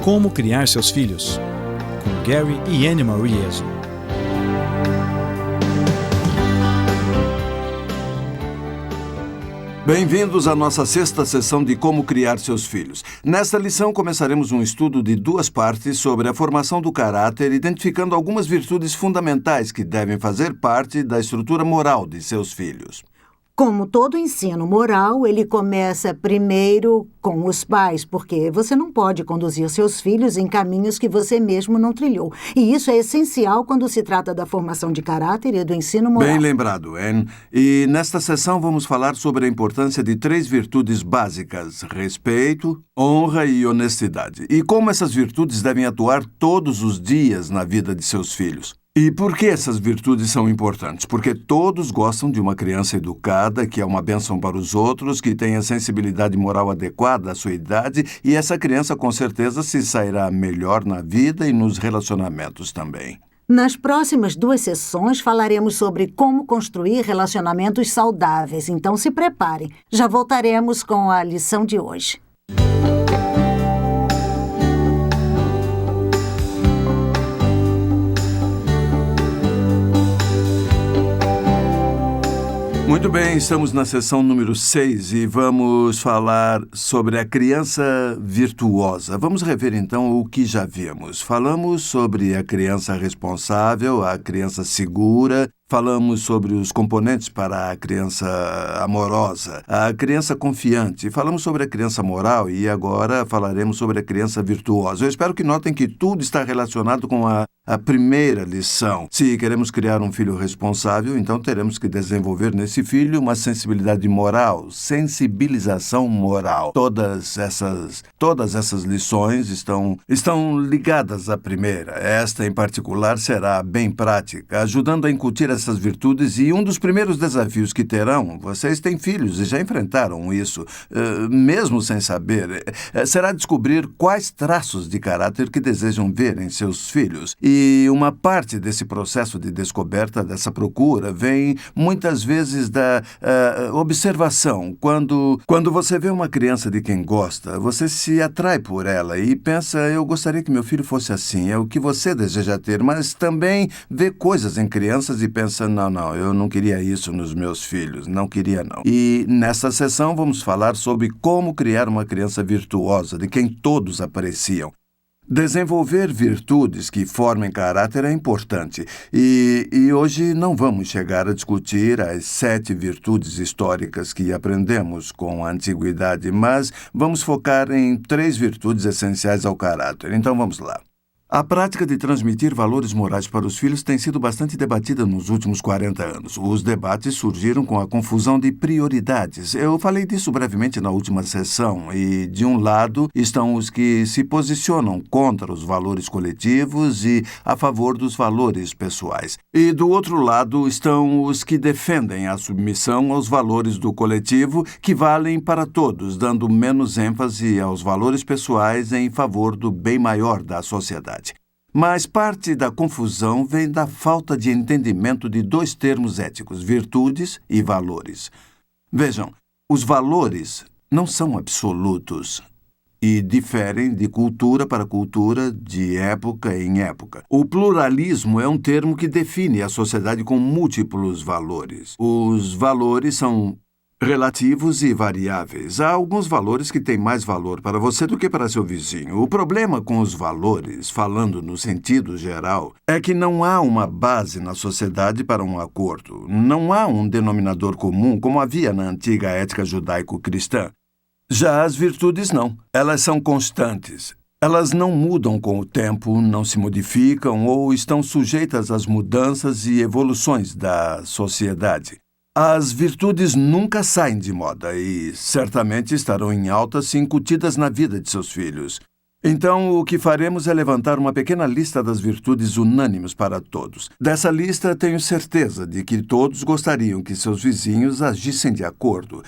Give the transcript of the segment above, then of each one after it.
Como criar seus filhos, com Gary e Anne Marie Ezo. Bem-vindos à nossa sexta sessão de Como Criar Seus Filhos. Nesta lição, começaremos um estudo de 2 partes sobre a formação do caráter, identificando algumas virtudes fundamentais que devem fazer parte da estrutura moral de seus filhos. Como todo ensino moral, ele começa primeiro com os pais, porque você não pode conduzir seus filhos em caminhos que você mesmo não trilhou. E isso é essencial quando se trata da formação de caráter e do ensino moral. Bem lembrado, Anne. E nesta sessão vamos falar sobre a importância de 3 virtudes básicas: respeito, honra e honestidade. E como essas virtudes devem atuar todos os dias na vida de seus filhos. E por que essas virtudes são importantes? Porque todos gostam de uma criança educada, que é uma bênção para os outros, que tenha sensibilidade moral adequada à sua idade, e essa criança com certeza se sairá melhor na vida e nos relacionamentos também. Nas próximas 2 sessões falaremos sobre como construir relacionamentos saudáveis, então se preparem. Já voltaremos com a lição de hoje. Muito bem, estamos na sessão número 6 e vamos falar sobre a criança virtuosa. Vamos rever então o que já vimos. Falamos sobre a criança responsável, a criança segura. Falamos sobre os componentes para a criança amorosa, a criança confiante. Falamos sobre a criança moral e agora falaremos sobre a criança virtuosa. Eu espero que notem que tudo está relacionado com a primeira lição. Se queremos criar um filho responsável, então teremos que desenvolver nesse filho uma sensibilidade moral, sensibilização moral. Todas essas lições estão ligadas à primeira. Esta, em particular, será bem prática, ajudando a incutir essas virtudes, e um dos primeiros desafios que terão, vocês têm filhos e já enfrentaram isso, mesmo sem saber, será descobrir quais traços de caráter que desejam ver em seus filhos. E uma parte desse processo de descoberta, dessa procura, vem muitas vezes da observação. Quando você vê uma criança de quem gosta, você se atrai por ela e pensa, eu gostaria que meu filho fosse assim, é o que você deseja ter, mas também vê coisas em crianças e pensa, não, eu não queria isso nos meus filhos, não queria não. E nessa sessão vamos falar sobre como criar uma criança virtuosa, de quem todos apreciam. Desenvolver virtudes que formem caráter é importante e hoje não vamos chegar a discutir as 7 virtudes históricas que aprendemos com a antiguidade, mas vamos focar em 3 virtudes essenciais ao caráter. Então vamos lá. A prática de transmitir valores morais para os filhos tem sido bastante debatida nos últimos 40 anos. Os debates surgiram com a confusão de prioridades. Eu falei disso brevemente na última sessão, e de um lado estão os que se posicionam contra os valores coletivos e a favor dos valores pessoais. E do outro lado estão os que defendem a submissão aos valores do coletivo, que valem para todos, dando menos ênfase aos valores pessoais em favor do bem maior da sociedade. Mas parte da confusão vem da falta de entendimento de 2 termos éticos, virtudes e valores. Vejam, os valores não são absolutos e diferem de cultura para cultura, de época em época. O pluralismo é um termo que define a sociedade com múltiplos valores. Os valores são relativos e variáveis. Há alguns valores que têm mais valor para você do que para seu vizinho. O problema com os valores, falando no sentido geral, é que não há uma base na sociedade para um acordo. Não há um denominador comum como havia na antiga ética judaico-cristã. Já as virtudes não. Elas são constantes. Elas não mudam com o tempo, não se modificam ou estão sujeitas às mudanças e evoluções da sociedade. As virtudes nunca saem de moda e certamente estarão em alta se incutidas na vida de seus filhos. Então, o que faremos é levantar uma pequena lista das virtudes unânimes para todos. Dessa lista, tenho certeza de que todos gostariam que seus vizinhos agissem de acordo.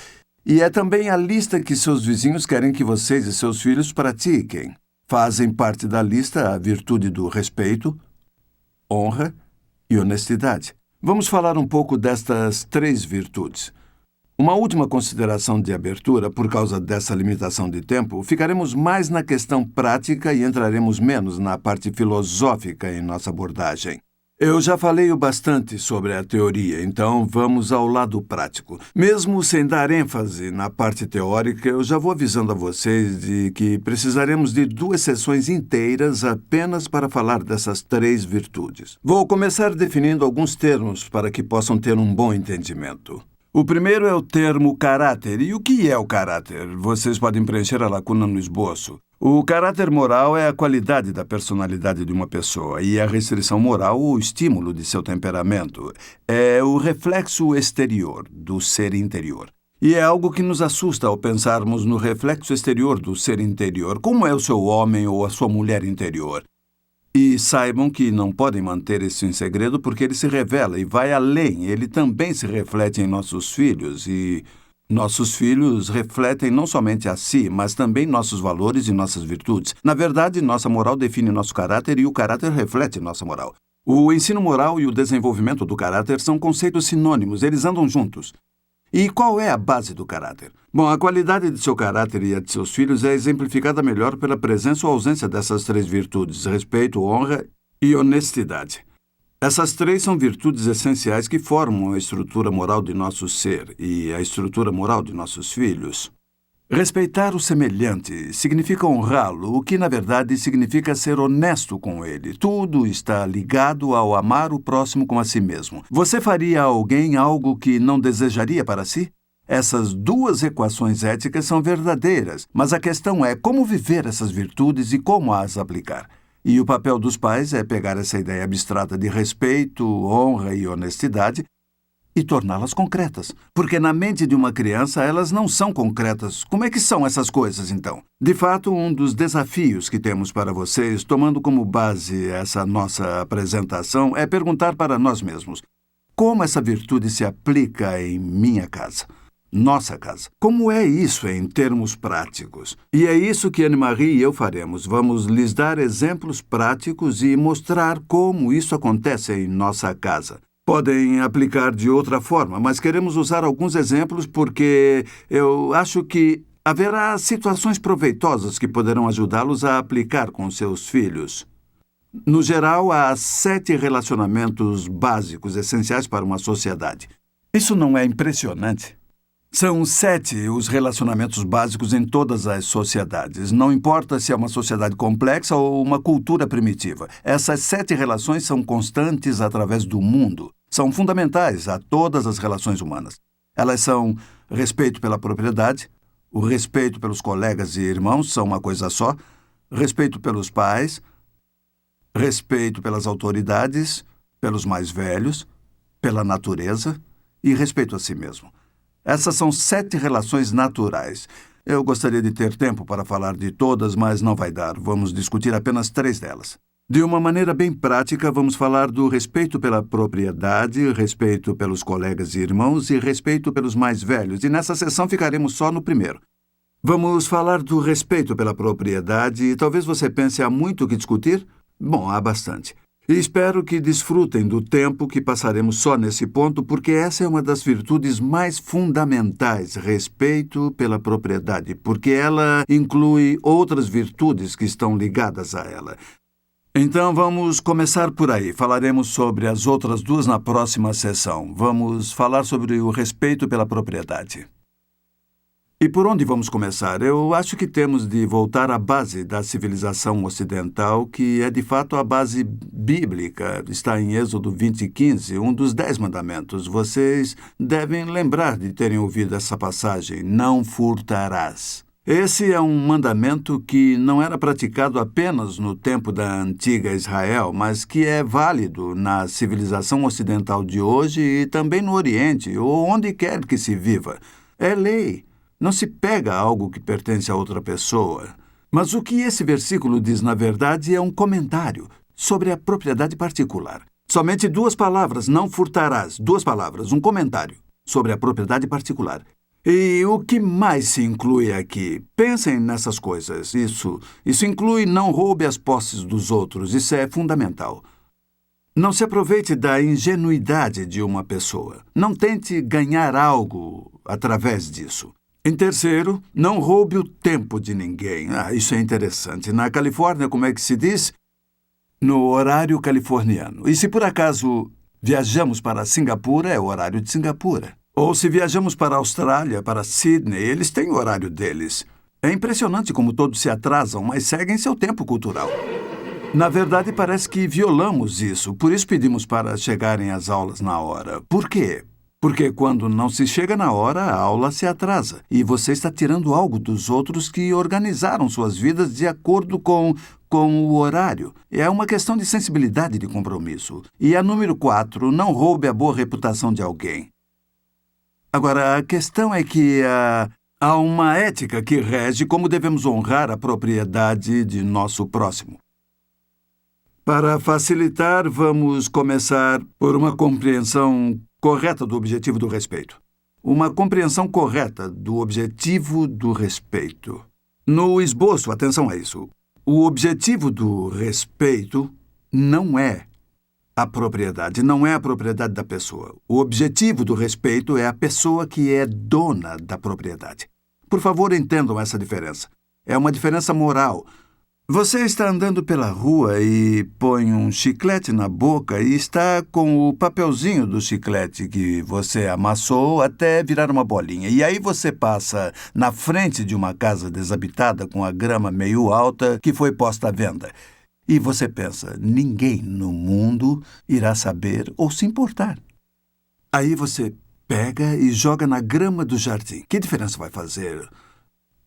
E é também a lista que seus vizinhos querem que vocês e seus filhos pratiquem. Fazem parte da lista a virtude do respeito, honra e honestidade. Vamos falar um pouco destas 3 virtudes. Uma última consideração de abertura, por causa dessa limitação de tempo, ficaremos mais na questão prática e entraremos menos na parte filosófica em nossa abordagem. Eu já falei o bastante sobre a teoria, então vamos ao lado prático. Mesmo sem dar ênfase na parte teórica, eu já vou avisando a vocês de que precisaremos de 2 sessões inteiras apenas para falar dessas 3 virtudes. Vou começar definindo alguns termos para que possam ter um bom entendimento. O primeiro é o termo caráter. E o que é o caráter? Vocês podem preencher a lacuna no esboço. O caráter moral é a qualidade da personalidade de uma pessoa e a restrição moral o estímulo de seu temperamento. É o reflexo exterior do ser interior. E é algo que nos assusta ao pensarmos no reflexo exterior do ser interior. Como é o seu homem ou a sua mulher interior? E saibam que não podem manter isso em segredo porque ele se revela e vai além. Ele também se reflete em nossos filhos e nossos filhos refletem não somente a si, mas também nossos valores e nossas virtudes. Na verdade, nossa moral define nosso caráter e o caráter reflete nossa moral. O ensino moral e o desenvolvimento do caráter são conceitos sinônimos, eles andam juntos. E qual é a base do caráter? Bom, a qualidade de seu caráter e a de seus filhos é exemplificada melhor pela presença ou ausência dessas 3 virtudes: respeito, honra e honestidade. Essas 3 são virtudes essenciais que formam a estrutura moral de nosso ser e a estrutura moral de nossos filhos. Respeitar o semelhante significa honrá-lo, o que, na verdade, significa ser honesto com ele. Tudo está ligado ao amar o próximo como a si mesmo. Você faria a alguém algo que não desejaria para si? Essas 2 equações éticas são verdadeiras, mas a questão é como viver essas virtudes e como as aplicar. E o papel dos pais é pegar essa ideia abstrata de respeito, honra e honestidade e torná-las concretas. Porque na mente de uma criança elas não são concretas. Como é que são essas coisas, então? De fato, um dos desafios que temos para vocês, tomando como base essa nossa apresentação, é perguntar para nós mesmos: como essa virtude se aplica em minha casa? Nossa casa. Como é isso em termos práticos? E é isso que Anne-Marie e eu faremos. Vamos lhes dar exemplos práticos e mostrar como isso acontece em nossa casa. Podem aplicar de outra forma, mas queremos usar alguns exemplos porque eu acho que haverá situações proveitosas que poderão ajudá-los a aplicar com seus filhos. No geral, há 7 relacionamentos básicos essenciais para uma sociedade. Isso não é impressionante? São 7 os relacionamentos básicos em todas as sociedades. Não importa se é uma sociedade complexa ou uma cultura primitiva. Essas 7 relações são constantes através do mundo. São fundamentais a todas as relações humanas. Elas são respeito pela propriedade, o respeito pelos colegas e irmãos são uma coisa só, respeito pelos pais, respeito pelas autoridades, pelos mais velhos, pela natureza e respeito a si mesmo. Essas são 7 relações naturais. Eu gostaria de ter tempo para falar de todas, mas não vai dar. Vamos discutir apenas 3 delas. De uma maneira bem prática, vamos falar do respeito pela propriedade, respeito pelos colegas e irmãos e respeito pelos mais velhos. E nessa sessão ficaremos só no primeiro. Vamos falar do respeito pela propriedade e talvez você pense há muito o que discutir? Bom, há bastante. E espero que desfrutem do tempo que passaremos só nesse ponto, porque essa é uma das virtudes mais fundamentais, respeito pela propriedade, porque ela inclui outras virtudes que estão ligadas a ela. Então, vamos começar por aí. Falaremos sobre as outras 2 na próxima sessão. Vamos falar sobre o respeito pela propriedade. E por onde vamos começar? Eu acho que temos de voltar à base da civilização ocidental, que é de fato a base bíblica. Está em Êxodo 20:15, um dos 10 mandamentos. Vocês devem lembrar de terem ouvido essa passagem: não furtarás. Esse é um mandamento que não era praticado apenas no tempo da antiga Israel, mas que é válido na civilização ocidental de hoje e também no Oriente, ou onde quer que se viva. É lei. Não se pega algo que pertence a outra pessoa. Mas o que esse versículo diz, na verdade, é um comentário sobre a propriedade particular. Somente 2 palavras, não furtarás. 2 palavras, um comentário sobre a propriedade particular. E o que mais se inclui aqui? Pensem nessas coisas. Isso inclui não roube as posses dos outros. Isso é fundamental. Não se aproveite da ingenuidade de uma pessoa. Não tente ganhar algo através disso. Em terceiro, não roube o tempo de ninguém. Isso é interessante. Na Califórnia, como é que se diz? No horário californiano. E se por acaso viajamos para Singapura, é o horário de Singapura. Ou se viajamos para a Austrália, para Sydney, eles têm o horário deles. É impressionante como todos se atrasam, mas seguem seu tempo cultural. Na verdade, parece que violamos isso. Por isso pedimos para chegarem às aulas na hora. Por quê? Porque quando não se chega na hora, a aula se atrasa. E você está tirando algo dos outros que organizaram suas vidas de acordo com o horário. É uma questão de sensibilidade e de compromisso. E a número 4, não roube a boa reputação de alguém. Agora, a questão é que há uma ética que rege como devemos honrar a propriedade de nosso próximo. Para facilitar, vamos começar por uma compreensão correta do objetivo do respeito. Uma compreensão correta do objetivo do respeito. No esboço, atenção a isso. O objetivo do respeito não é a propriedade, não é a propriedade da pessoa. O objetivo do respeito é a pessoa que é dona da propriedade. Por favor, entendam essa diferença. É uma diferença moral. Você está andando pela rua e põe um chiclete na boca e está com o papelzinho do chiclete que você amassou até virar uma bolinha. E aí você passa na frente de uma casa desabitada com a grama meio alta que foi posta à venda. E você pensa, ninguém no mundo irá saber ou se importar. Aí você pega e joga na grama do jardim. Que diferença vai fazer?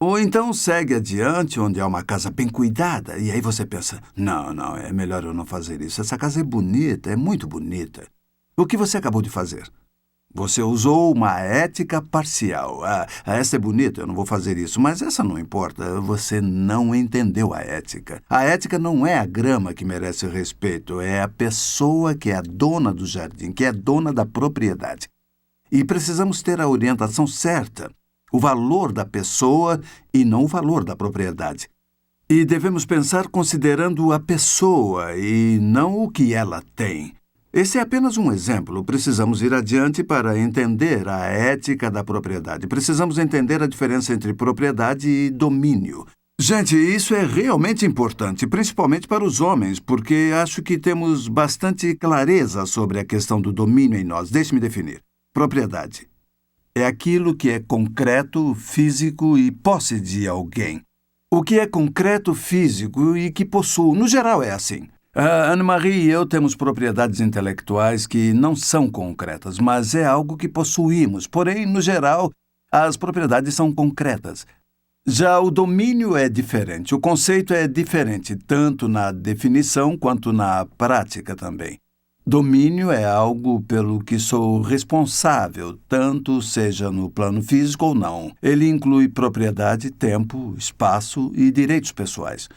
Ou então segue adiante, onde há uma casa bem cuidada, e aí você pensa, não, é melhor eu não fazer isso. Essa casa é bonita, é muito bonita. O que você acabou de fazer? Você usou uma ética parcial. Essa é bonita, eu não vou fazer isso, mas essa não importa. Você não entendeu a ética. A ética não é a grama que merece respeito, é a pessoa que é a dona do jardim, que é a dona da propriedade. E precisamos ter a orientação certa. O valor da pessoa e não o valor da propriedade. E devemos pensar considerando a pessoa e não o que ela tem. Esse é apenas um exemplo. Precisamos ir adiante para entender a ética da propriedade. Precisamos entender a diferença entre propriedade e domínio. Gente, isso é realmente importante, principalmente para os homens, porque acho que temos bastante clareza sobre a questão do domínio em nós. Deixe-me definir. Propriedade é aquilo que é concreto, físico e posse de alguém. O que é concreto, físico e que possuo, no geral, é assim. A Anne-Marie e eu temos propriedades intelectuais que não são concretas, mas é algo que possuímos. Porém, no geral, as propriedades são concretas. Já o domínio é diferente. O conceito é diferente, tanto na definição quanto na prática também. Domínio é algo pelo que sou responsável, tanto seja no plano físico ou não. Ele inclui propriedade, tempo, espaço e direitos pessoais.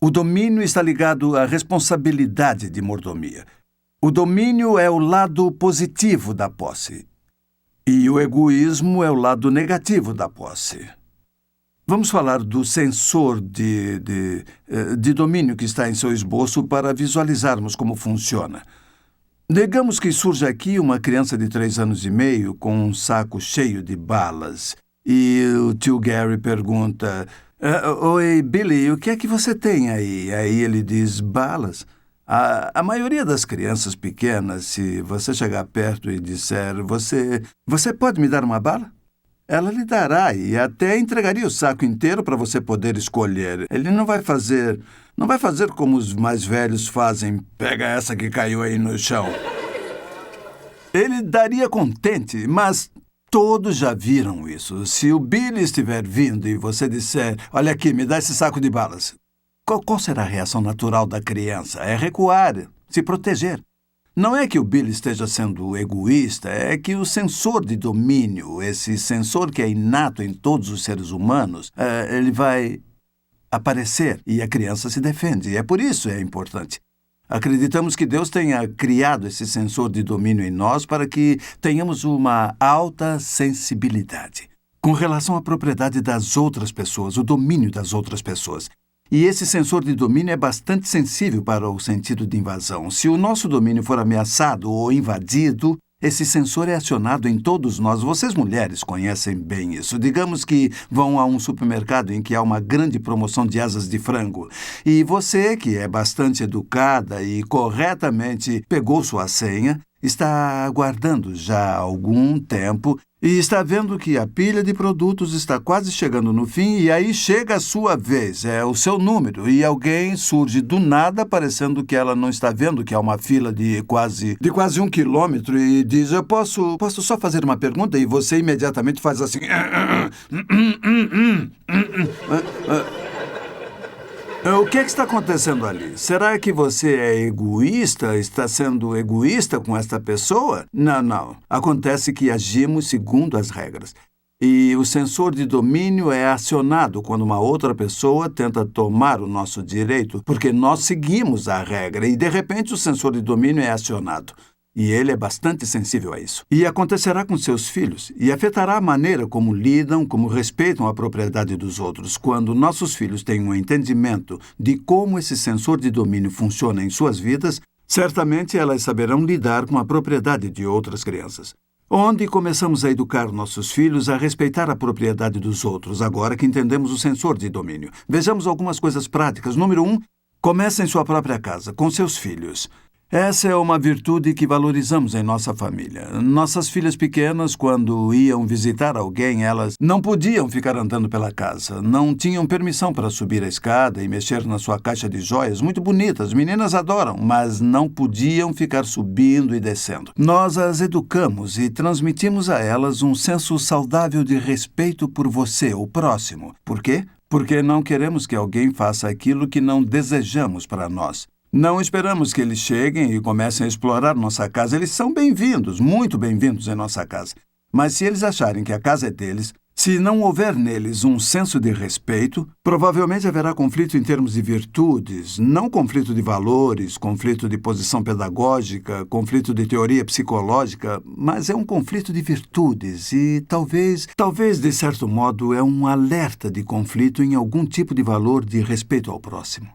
O domínio está ligado à responsabilidade de mordomia. O domínio é o lado positivo da posse. E o egoísmo é o lado negativo da posse. Vamos falar do sensor de domínio que está em seu esboço para visualizarmos como funciona. Digamos que surge aqui uma criança de 3 anos e meio com um saco cheio de balas. E o tio Gary pergunta, Oi, Billy, o que é que você tem aí? Aí ele diz, balas. A maioria das crianças pequenas, se você chegar perto e disser, você pode me dar uma bala? Ela lhe dará e até entregaria o saco inteiro para você poder escolher. Ele não vai fazer como os mais velhos fazem. Pega essa que caiu aí no chão. Ele daria contente, mas todos já viram isso. Se o Billy estiver vindo e você disser, olha aqui, me dá esse saco de balas. Qual será a reação natural da criança? É recuar, se proteger. Não é que o Billy esteja sendo egoísta, é que o sensor de domínio, esse sensor que é inato em todos os seres humanos, ele vai aparecer e a criança se defende. E é por isso que é importante. Acreditamos que Deus tenha criado esse sensor de domínio em nós para que tenhamos uma alta sensibilidade com relação à propriedade das outras pessoas, o domínio das outras pessoas. E esse sensor de domínio é bastante sensível para o sentido de invasão. Se o nosso domínio for ameaçado ou invadido, esse sensor é acionado em todos nós. Vocês, mulheres, conhecem bem isso. Digamos que vão a um supermercado em que há uma grande promoção de asas de frango. E você, que é bastante educada e corretamente pegou sua senha, está aguardando já há algum tempo e está vendo que a pilha de produtos está quase chegando no fim e aí chega a sua vez, é o seu número, e alguém surge do nada parecendo que ela não está vendo que há uma fila de quase 1 quilômetro e diz, eu posso só fazer uma pergunta? E você imediatamente faz assim... O que está acontecendo ali? Será que você é egoísta? Está sendo egoísta com esta pessoa? Não. Acontece que agimos segundo as regras. E o sensor de domínio é acionado quando uma outra pessoa tenta tomar o nosso direito, porque nós seguimos a regra e, de repente, o sensor de domínio é acionado. E ele é bastante sensível a isso. E acontecerá com seus filhos, e afetará a maneira como lidam, como respeitam a propriedade dos outros. Quando nossos filhos têm um entendimento de como esse sensor de domínio funciona em suas vidas, certamente elas saberão lidar com a propriedade de outras crianças. Onde começamos a educar nossos filhos a respeitar a propriedade dos outros, agora que entendemos o sensor de domínio. Vejamos algumas coisas práticas. Número 1, comece em sua própria casa, com seus filhos. Essa é uma virtude que valorizamos em nossa família. Nossas filhas pequenas, quando iam visitar alguém, elas não podiam ficar andando pela casa. Não tinham permissão para subir a escada e mexer na sua caixa de joias, muito bonitas, meninas adoram, mas não podiam ficar subindo e descendo. Nós as educamos e transmitimos a elas um senso saudável de respeito por você, o próximo. Por quê? Porque não queremos que alguém faça aquilo que não desejamos para nós. Não esperamos que eles cheguem e comecem a explorar nossa casa. Eles são bem-vindos, muito bem-vindos em nossa casa. Mas se eles acharem que a casa é deles, se não houver neles um senso de respeito, provavelmente haverá conflito em termos de virtudes, não conflito de valores, conflito de posição pedagógica, conflito de teoria psicológica, mas é um conflito de virtudes e talvez, de certo modo, é um alerta de conflito em algum tipo de valor de respeito ao próximo.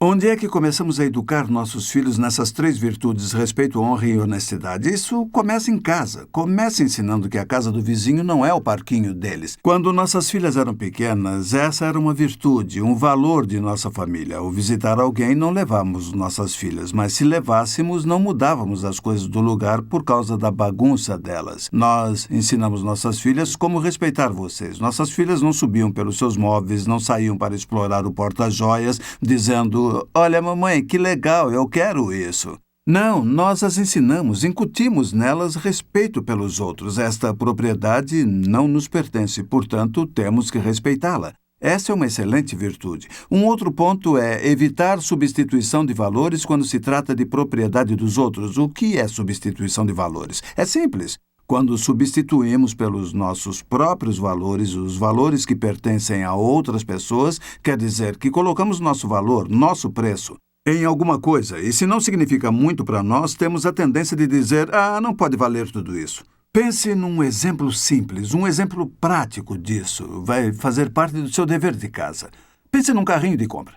Onde é que começamos a educar nossos filhos nessas 3 virtudes, respeito, honra e honestidade? Isso começa em casa. Começa ensinando que a casa do vizinho não é o parquinho deles. Quando nossas filhas eram pequenas, essa era uma virtude, um valor de nossa família. Ao visitar alguém, não levávamos nossas filhas, mas se levássemos, não mudávamos as coisas do lugar por causa da bagunça delas. Nós ensinamos nossas filhas como respeitar vocês. Nossas filhas não subiam pelos seus móveis, não saíam para explorar o porta-joias, dizendo... Olha, mamãe, que legal, eu quero isso. Não, nós as ensinamos, incutimos nelas respeito pelos outros. Esta propriedade não nos pertence, portanto, temos que respeitá-la. Essa é uma excelente virtude. Um outro ponto é evitar substituição de valores quando se trata de propriedade dos outros. O que é substituição de valores? É simples. Quando substituímos pelos nossos próprios valores os valores que pertencem a outras pessoas, quer dizer que colocamos nosso valor, nosso preço, em alguma coisa. E se não significa muito para nós, temos a tendência de dizer, não pode valer tudo isso. Pense num exemplo simples, um exemplo prático disso. Vai fazer parte do seu dever de casa. Pense num carrinho de compra.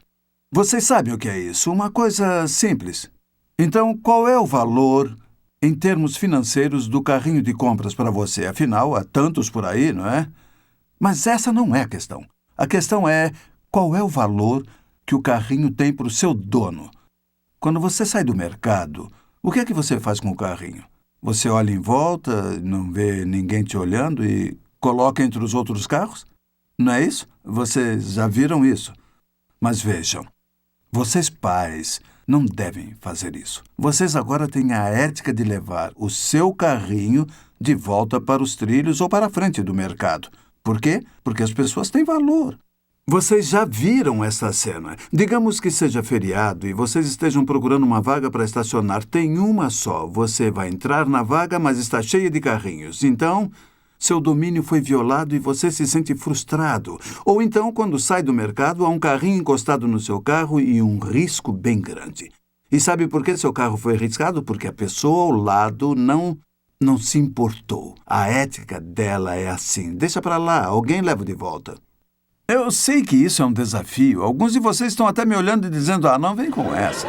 Vocês sabem o que é isso? Uma coisa simples. Então, qual é o valor em termos financeiros do carrinho de compras para você? Afinal, há tantos por aí, não é? Mas essa não é a questão. A questão é qual é o valor que o carrinho tem para o seu dono. Quando você sai do mercado, o que é que você faz com o carrinho? Você olha em volta, não vê ninguém te olhando e coloca entre os outros carros? Não é isso? Vocês já viram isso? Mas vejam, vocês pais não devem fazer isso. Vocês agora têm a ética de levar o seu carrinho de volta para os trilhos ou para a frente do mercado. Por quê? Porque as pessoas têm valor. Vocês já viram essa cena. Digamos que seja feriado e vocês estejam procurando uma vaga para estacionar. Tem uma só. Você vai entrar na vaga, mas está cheia de carrinhos. Então, seu domínio foi violado e você se sente frustrado. Ou então, quando sai do mercado, há um carrinho encostado no seu carro e um risco bem grande. E sabe por que seu carro foi arriscado? Porque a pessoa ao lado não se importou. A ética dela é assim. Deixa para lá, alguém leva de volta. Eu sei que isso é um desafio. Alguns de vocês estão até me olhando e dizendo, não vem com essa.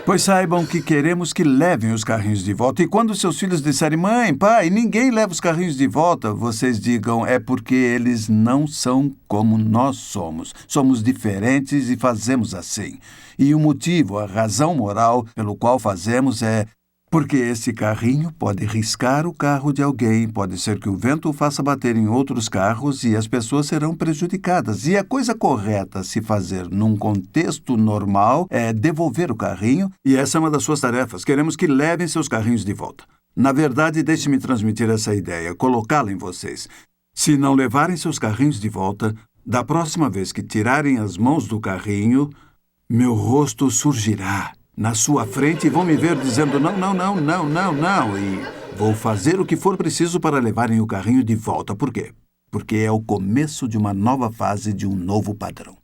Pois saibam que queremos que levem os carrinhos de volta. E quando seus filhos disserem, mãe, pai, ninguém leva os carrinhos de volta, vocês digam, é porque eles não são como nós somos. Somos diferentes e fazemos assim. E o motivo, a razão moral pelo qual fazemos é porque esse carrinho pode riscar o carro de alguém, pode ser que o vento o faça bater em outros carros e as pessoas serão prejudicadas. E a coisa correta a se fazer num contexto normal é devolver o carrinho, e essa é uma das suas tarefas. Queremos que levem seus carrinhos de volta. Na verdade, deixe-me transmitir essa ideia, colocá-la em vocês. Se não levarem seus carrinhos de volta, da próxima vez que tirarem as mãos do carrinho, meu rosto surgirá na sua frente e vão me ver dizendo não, e vou fazer o que for preciso para levarem o carrinho de volta. Por quê? Porque é o começo de uma nova fase, de um novo padrão.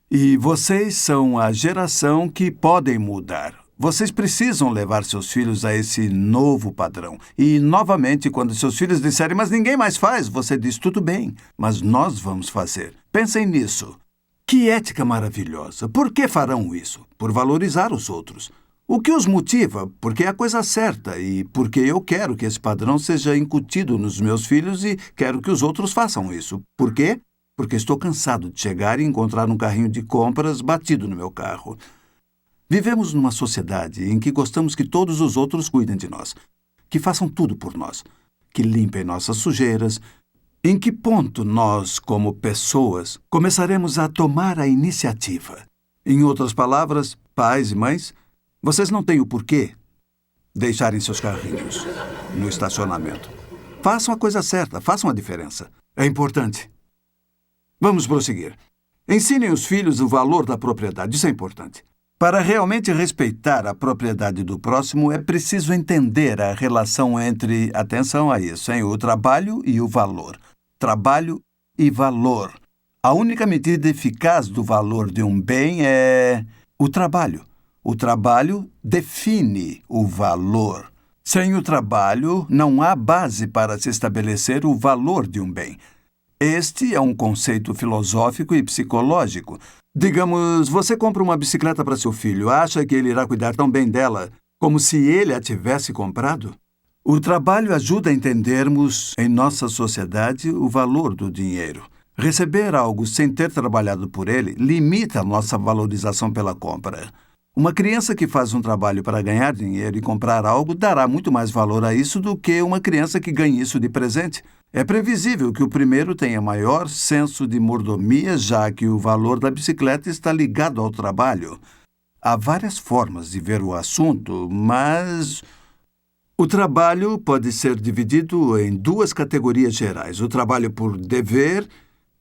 E vocês são a geração que podem mudar. Vocês precisam levar seus filhos a esse novo padrão. E, novamente, quando seus filhos disserem, mas ninguém mais faz, você diz, tudo bem, mas nós vamos fazer. Pensem nisso. Que ética maravilhosa! Por que farão isso? Por valorizar os outros. O que os motiva? Porque é a coisa certa e porque eu quero que esse padrão seja incutido nos meus filhos e quero que os outros façam isso. Por quê? Porque estou cansado de chegar e encontrar um carrinho de compras batido no meu carro. Vivemos numa sociedade em que gostamos que todos os outros cuidem de nós, que façam tudo por nós, que limpem nossas sujeiras. Em que ponto nós, como pessoas, começaremos a tomar a iniciativa? Em outras palavras, pais e mães, vocês não têm o porquê deixarem seus carrinhos no estacionamento. Façam a coisa certa, façam a diferença. É importante. Vamos prosseguir. Ensinem os filhos o valor da propriedade, isso é importante. Para realmente respeitar a propriedade do próximo, é preciso entender a relação entre, atenção a isso, o trabalho e o valor. Trabalho e valor. A única medida eficaz do valor de um bem é o trabalho. O trabalho define o valor. Sem o trabalho, não há base para se estabelecer o valor de um bem. Este é um conceito filosófico e psicológico. Digamos, você compra uma bicicleta para seu filho, acha que ele irá cuidar tão bem dela como se ele a tivesse comprado? O trabalho ajuda a entendermos, em nossa sociedade, o valor do dinheiro. Receber algo sem ter trabalhado por ele limita a nossa valorização pela compra. Uma criança que faz um trabalho para ganhar dinheiro e comprar algo dará muito mais valor a isso do que uma criança que ganhe isso de presente. É previsível que o primeiro tenha maior senso de mordomia, já que o valor da bicicleta está ligado ao trabalho. Há várias formas de ver o assunto, mas o trabalho pode ser dividido em duas categorias gerais: o trabalho por dever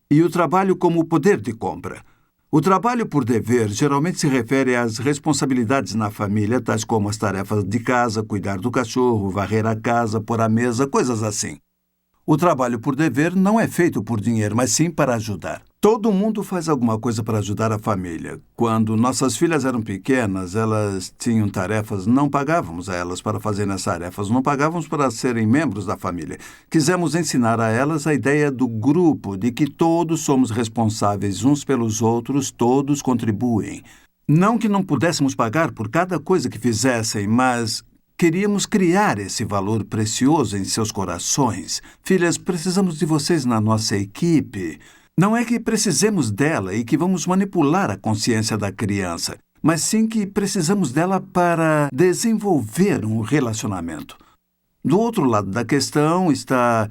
e o trabalho como poder de compra. O trabalho por dever geralmente se refere às responsabilidades na família, tais como as tarefas de casa, cuidar do cachorro, varrer a casa, pôr a mesa, coisas assim. O trabalho por dever não é feito por dinheiro, mas sim para ajudar. Todo mundo faz alguma coisa para ajudar a família. Quando nossas filhas eram pequenas, elas tinham tarefas, não pagávamos a elas para fazerem as tarefas, não pagávamos para serem membros da família. Quisemos ensinar a elas a ideia do grupo, de que todos somos responsáveis uns pelos outros, todos contribuem. Não que não pudéssemos pagar por cada coisa que fizessem, mas queríamos criar esse valor precioso em seus corações. Filhas, precisamos de vocês na nossa equipe. Não é que precisemos dela e que vamos manipular a consciência da criança, mas sim que precisamos dela para desenvolver um relacionamento. Do outro lado da questão está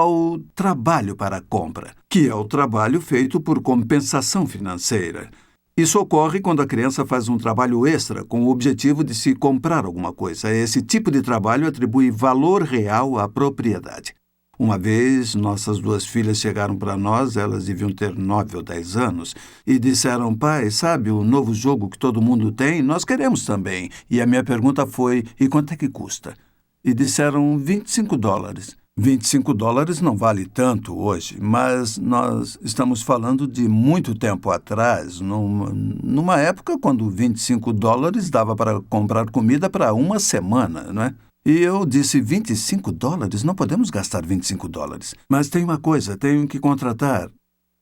o trabalho para a compra, que é o trabalho feito por compensação financeira. Isso ocorre quando a criança faz um trabalho extra com o objetivo de se comprar alguma coisa. Esse tipo de trabalho atribui valor real à propriedade. Uma vez, nossas duas filhas chegaram para nós, elas deviam ter 9 ou 10 anos, e disseram, pai, sabe o novo jogo que todo mundo tem? Nós queremos também. E a minha pergunta foi, e quanto é que custa? E disseram $25. $25 não vale tanto hoje, mas nós estamos falando de muito tempo atrás, numa época quando $25 dava para comprar comida para uma semana, não é? E eu disse, $25? Não podemos gastar $25. Mas tem uma coisa, tenho que contratar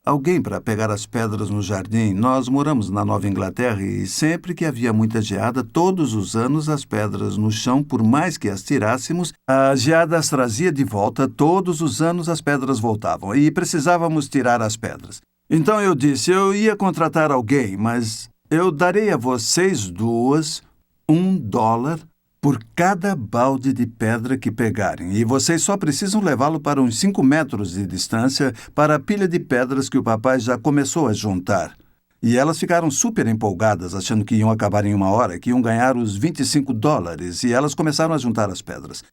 alguém para pegar as pedras no jardim. Nós moramos na Nova Inglaterra e sempre que havia muita geada, todos os anos as pedras no chão, por mais que as tirássemos, a geada as trazia de volta. Todos os anos as pedras voltavam e precisávamos tirar as pedras. Então eu disse, eu ia contratar alguém, mas eu darei a vocês duas $1 por cada balde de pedra que pegarem, e vocês só precisam levá-lo para uns 5 metros de distância para a pilha de pedras que o papai já começou a juntar. E elas ficaram super empolgadas, achando que iam acabar em 1 hora, que iam ganhar os $25, e elas começaram a juntar as pedras.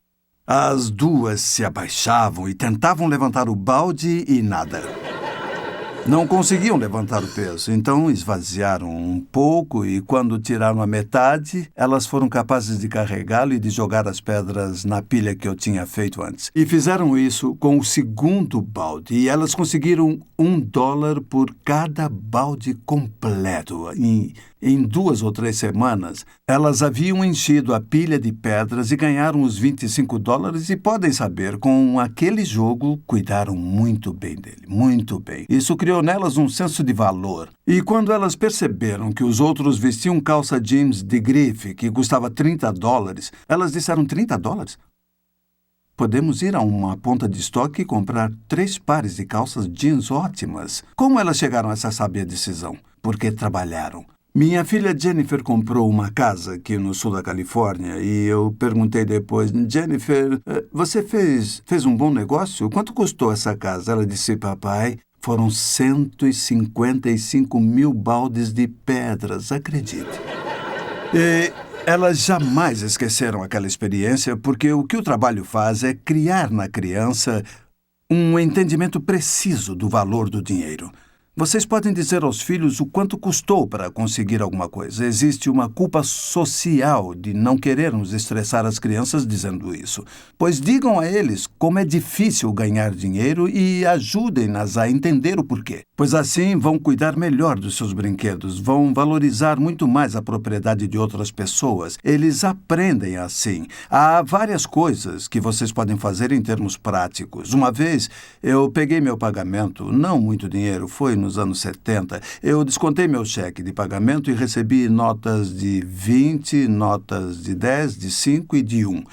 As duas se abaixavam e tentavam levantar o balde e nada. Não conseguiam levantar o peso, então esvaziaram um pouco e, quando tiraram a metade, elas foram capazes de carregá-lo e de jogar as pedras na pilha que eu tinha feito antes. E fizeram isso com o segundo balde, e elas conseguiram $1 por cada balde completo. Em 2 ou 3 semanas, elas haviam enchido a pilha de pedras e ganharam os $25, e podem saber, com aquele jogo, cuidaram muito bem dele, muito bem. Isso criou nelas um senso de valor. E quando elas perceberam que os outros vestiam calça jeans de grife, que custava $30, elas disseram, $30? Podemos ir a uma ponta de estoque e comprar 3 pares de calças jeans ótimas. Como elas chegaram a essa sábia decisão? Porque trabalharam. Minha filha Jennifer comprou uma casa aqui no sul da Califórnia e eu perguntei depois, Jennifer, você fez um bom negócio? Quanto custou essa casa? Ela disse, papai, foram 155 mil baldes de pedras, acredite. E elas jamais esqueceram aquela experiência, porque o que o trabalho faz é criar na criança um entendimento preciso do valor do dinheiro. Vocês podem dizer aos filhos o quanto custou para conseguir alguma coisa. Existe uma culpa social de não querermos estressar as crianças dizendo isso. Pois digam a eles como é difícil ganhar dinheiro e ajudem-nas a entender o porquê. Pois assim vão cuidar melhor dos seus brinquedos, vão valorizar muito mais a propriedade de outras pessoas. Eles aprendem assim. Há várias coisas que vocês podem fazer em termos práticos. Uma vez eu peguei meu pagamento, não muito dinheiro, foi nos anos 70, eu descontei meu cheque de pagamento e recebi notas de 20, notas de 10, de 5 e de 1.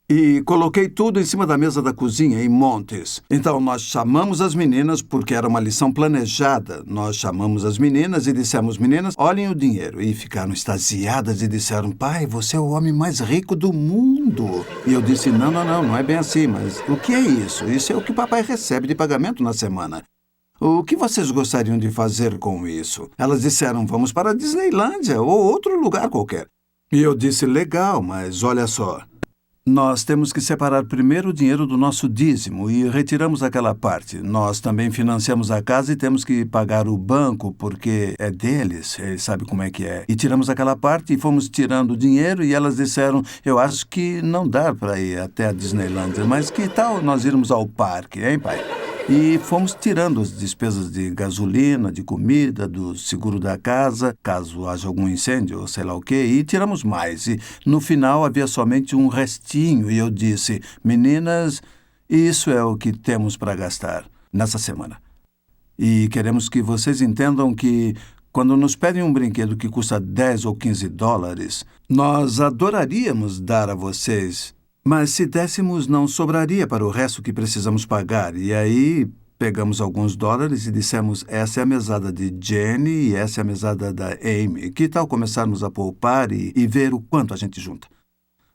E coloquei tudo em cima da mesa da cozinha, em montes. Então, nós chamamos as meninas, porque era uma lição planejada. Nós chamamos as meninas e dissemos, meninas, olhem o dinheiro. E ficaram extasiadas e disseram, pai, você é o homem mais rico do mundo. E eu disse, não é bem assim, mas o que é isso? Isso é o que o papai recebe de pagamento na semana. O que vocês gostariam de fazer com isso? Elas disseram, vamos para a Disneylândia ou outro lugar qualquer. E eu disse, legal, mas olha só. Nós temos que separar primeiro o dinheiro do nosso dízimo e retiramos aquela parte. Nós também financiamos a casa e temos que pagar o banco porque é deles, eles sabem como é que é. E tiramos aquela parte e fomos tirando o dinheiro e elas disseram, eu acho que não dá para ir até a Disneylândia, mas que tal nós irmos ao parque, hein, pai? E fomos tirando as despesas de gasolina, de comida, do seguro da casa, caso haja algum incêndio ou sei lá o quê, e tiramos mais. E no final havia somente um restinho e eu disse, meninas, isso é o que temos para gastar nessa semana. E queremos que vocês entendam que quando nos pedem um brinquedo que custa $10 ou $15, nós adoraríamos dar a vocês. Mas se dessemos, não sobraria para o resto que precisamos pagar. E aí, pegamos alguns dólares e dissemos, essa é a mesada de Jenny e essa é a mesada da Amy. Que tal começarmos a poupar e ver o quanto a gente junta?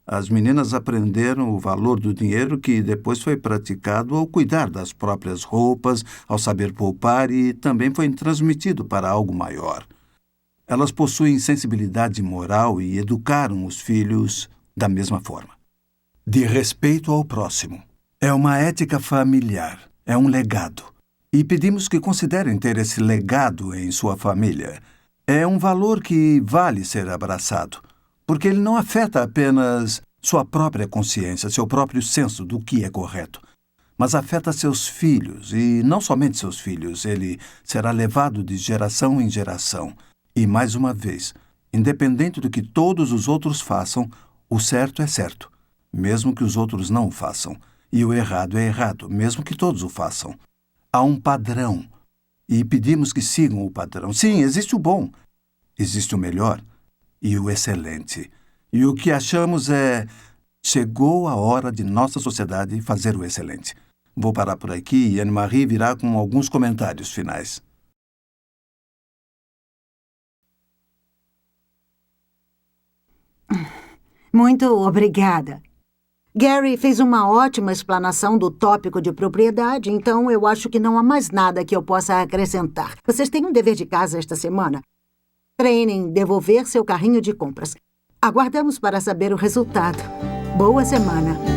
As meninas aprenderam o valor do dinheiro que depois foi praticado ao cuidar das próprias roupas, ao saber poupar e também foi transmitido para algo maior. Elas possuem sensibilidade moral e educaram os filhos da mesma forma. De respeito ao próximo. É uma ética familiar. É um legado. E pedimos que considerem ter esse legado em sua família. É um valor que vale ser abraçado, porque ele não afeta apenas sua própria consciência, seu próprio senso do que é correto, mas afeta seus filhos, e não somente seus filhos. Ele será levado de geração em geração. E, mais uma vez, independente do que todos os outros façam, o certo é certo, mesmo que os outros não o façam. E o errado é errado, mesmo que todos o façam. Há um padrão. e pedimos que sigam o padrão. Sim, existe o bom, existe o melhor e o excelente. E o que achamos é: chegou a hora de nossa sociedade fazer o excelente. Vou parar por aqui e Anne-Marie virá com alguns comentários finais. Muito obrigada. Gary fez uma ótima explanação do tópico de propriedade, então eu acho que não há mais nada que eu possa acrescentar. Vocês têm um dever de casa esta semana. Treinem devolver seu carrinho de compras. Aguardamos para saber o resultado. Boa semana.